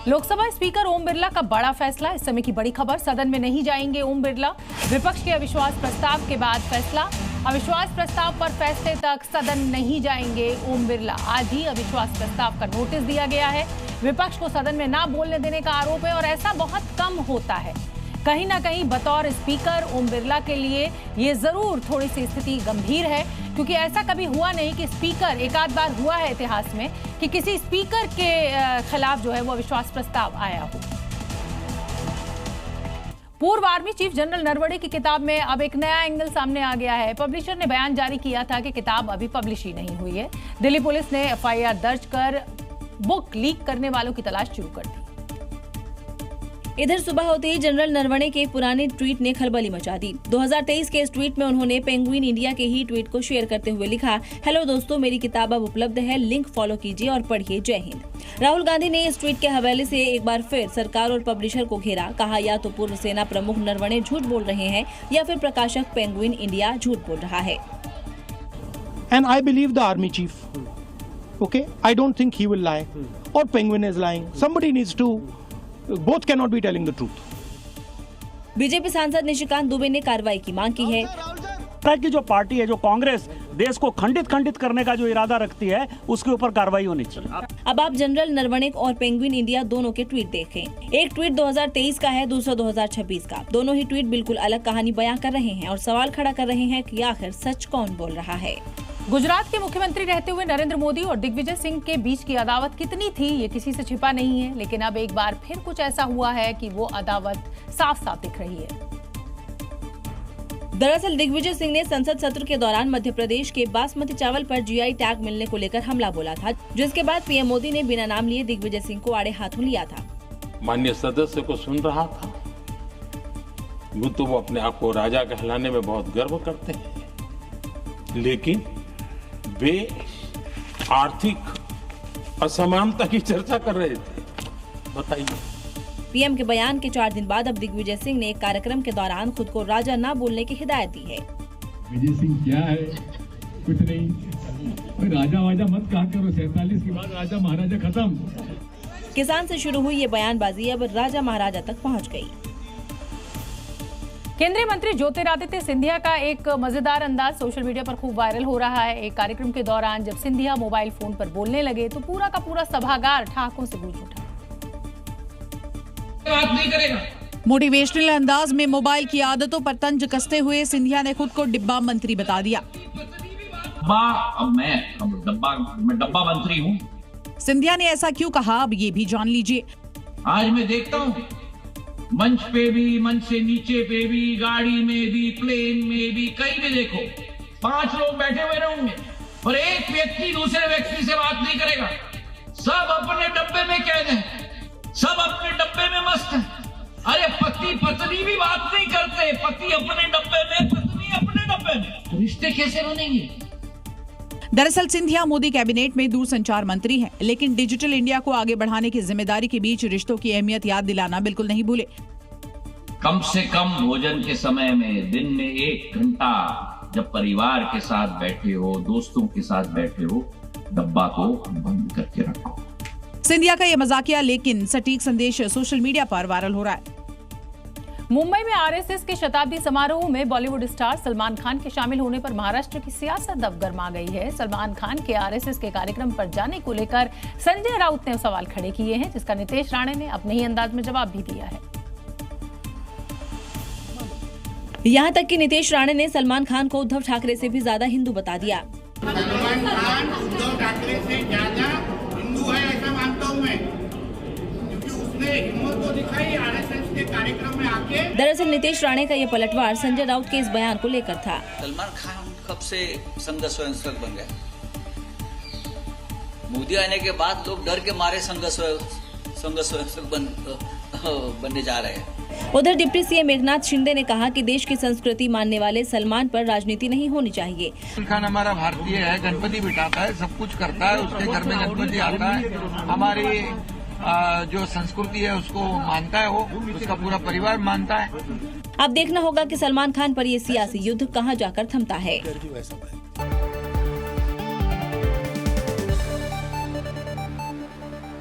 Lok Sabha speaker Om Birla का बड़ा फैसला। इस समय की बड़ी खबर, सदन में नहीं जाएंगे ओम बिरला। विपक्ष के अविश्वास प्रस्ताव के बाद फैसला। अविश्वास प्रस्ताव पर फैसले तक सदन नहीं जाएंगे ओम बिरला। आज ही अविश्वास प्रस्ताव का नोटिस दिया गया है। विपक्ष को सदन में ना बोलने देने का आरोप है और ऐसा बहुत कम होता है। कहीं ना कहीं बतौर स्पीकर ओम बिरला के लिए ये जरूर थोड़ी सी स्थिति गंभीर है, क्योंकि ऐसा कभी हुआ नहीं कि स्पीकर, एक आध बार हुआ है इतिहास में कि किसी स्पीकर के खिलाफ जो है वो अविश्वास प्रस्ताव आया हो। पूर्व आर्मी चीफ जनरल नरवणे की किताब में अब एक नया एंगल सामने आ गया है। पब्लिशर ने बयान जारी किया था कि किताब अभी पब्लिश ही नहीं हुई है। दिल्ली पुलिस ने एफआईआर दर्ज कर बुक लीक करने वालों की तलाश शुरू कर दी। इधर सुबह होते ही जनरल नरवणे के एक पुराने ट्वीट ने खलबली मचा दी। 2023 के इस ट्वीट में उन्होंने पेंगुइन इंडिया के ही ट्वीट को शेयर करते हुए लिखा, हेलो दोस्तों, मेरी किताब अब उपलब्ध है, लिंक फॉलो कीजिए और पढ़िए। जय हिंद। राहुल गांधी ने इस ट्वीट के हवाले से एक बार फिर सरकार और पब्लिशर को घेरा। कहा, या तो पूर्व सेना प्रमुख नरवणे झूठ बोल रहे हैं या फिर प्रकाशक पेंगुइन इंडिया झूठ बोल रहा है। And I believe the army chief. Okay, I don't think he will lie or Penguin is lying. Somebody needs to. Both cannot be telling the truth. BJP सांसद निशिकांत दुबे ने कार्रवाई की मांग की है। की जो पार्टी है, जो कांग्रेस देश को खंडित करने का जो इरादा रखती है, उसके ऊपर कार्रवाई होनी चाहिए। अब आप जनरल नरवणे और पेंगुइन इंडिया दोनों के ट्वीट देखें। एक ट्वीट 2023 का है, दूसरा 2026 का। दोनों ही ट्वीट बिल्कुल अलग कहानी बयां कर रहे हैं और सवाल खड़ा कर रहे हैं कि आखिर सच कौन बोल रहा है। गुजरात के मुख्यमंत्री रहते हुए नरेंद्र मोदी और दिग्विजय सिंह के बीच की अदावत कितनी थी, ये किसी से छिपा नहीं है। लेकिन अब एक बार फिर कुछ ऐसा हुआ है कि वो अदावत साफ साफ दिख रही है। दरअसल दिग्विजय सिंह ने संसद सत्र के दौरान मध्य प्रदेश के बासमती चावल पर जीआई टैग मिलने को लेकर हमला बोला था, जिसके बाद पीएम मोदी ने बिना नाम लिए दिग्विजय सिंह को आड़े हाथों लिया था। माननीय सदस्य को सुन रहा था, तो वो अपने आप को राजा कहलाने में बहुत गर्व करते हैं, लेकिन वे आर्थिक असमानता की चर्चा कर रहे थे। बताइए। पीएम के बयान के 4 दिन बाद अब दिग्विजय सिंह ने एक कार्यक्रम के दौरान खुद को राजा ना बोलने की हिदायत दी है। विजय सिंह क्या है? कुछ नहीं, कोई राजा वाजा मत कहा करो। 47 के बाद राजा महाराजा खत्म। किसान से शुरू हुई ये बयानबाजी अब राजा महाराजा तक पहुंच गई। केंद्रीय मंत्री ज्योतिरादित्य सिंधिया का एक मजेदार अंदाज सोशल मीडिया पर खूब वायरल हो रहा है। एक कार्यक्रम के दौरान जब सिंधिया मोबाइल फोन पर बोलने लगे तो पूरा का पूरा सभागार ठहाकों से गूंज उठा। बात नहीं करेगा। मोटिवेशनल अंदाज में मोबाइल की आदतों पर तंज कसते हुए सिंधिया ने खुद को डिब्बा मंत्री बता दिया। मैं डब्बा मंत्री हूँ। सिंधिया ने ऐसा क्यों कहा, अब ये भी जान लीजिए। आज मैं देखता हूँ मंच पे भी, मंच से नीचे पे भी, गाड़ी में भी, प्लेन में भी, कहीं भी देखो 5 लोग बैठे हुए रहेंगे और एक व्यक्ति दूसरे व्यक्ति से बात नहीं करेगा। सब अपने डब्बे में कैद हैं, सब अपने डब्बे में मस्त हैं। अरे पति पत्नी भी बात नहीं करते, पति अपने डब्बे में, पत्नी अपने डब्बे में, तो रिश्ते कैसे बनेंगे? दरअसल सिंधिया मोदी कैबिनेट में दूरसंचार मंत्री हैं, लेकिन डिजिटल इंडिया को आगे बढ़ाने की जिम्मेदारी के बीच रिश्तों की अहमियत याद दिलाना बिल्कुल नहीं भूले। कम से कम भोजन के समय में दिन में 1 घंटा जब परिवार के साथ बैठे हो, दोस्तों के साथ बैठे हो, डब्बा को बंद करके रखो। सिंधिया का ये मजाकिया लेकिन सटीक संदेश सोशल मीडिया पर वायरल हो रहा है। मुंबई में आरएसएस के शताब्दी समारोह में बॉलीवुड स्टार सलमान खान के शामिल होने पर महाराष्ट्र की सियासत अब गर्मा गई है। सलमान खान के आरएसएस के कार्यक्रम पर जाने को लेकर संजय राउत ने सवाल खड़े किए हैं, जिसका नीतीश राणे ने अपने ही अंदाज में जवाब भी दिया है। यहाँ तक कि नीतीश राणे ने सलमान खान को उद्धव ठाकरे से भी ज्यादा हिंदू बता दिया। सलमान खान उद्धव ठाकरे से ज्यादा हिंदू है ऐसा मानता हूँ मैं, क्योंकि उसने हिम्मत तो दिखाई आरएसएस के कार्यक्रम में आके। दरअसल नीतीश राणे का ये पलटवार संजय राउत के इस बयान को लेकर था। सलमान खान कब से संघ स्वयंसेवक बन गया? मोदी आने के बाद लोग डर के मारे संघ स्वयंसेवक बनने जा रहे हैं। उधर डिप्टी सीएम एकनाथ शिंदे ने कहा कि देश की संस्कृति मानने वाले सलमान पर राजनीति नहीं होनी चाहिए। खान हमारा भारतीय है, गणपति बिठाता है, सब कुछ करता है, उसके घर में गणपति आता है, हमारी जो संस्कृति है उसको मानता है, वो उसका पूरा परिवार मानता है। अब देखना होगा कि सलमान खान पर ये सियासी युद्ध कहां जाकर थमता है।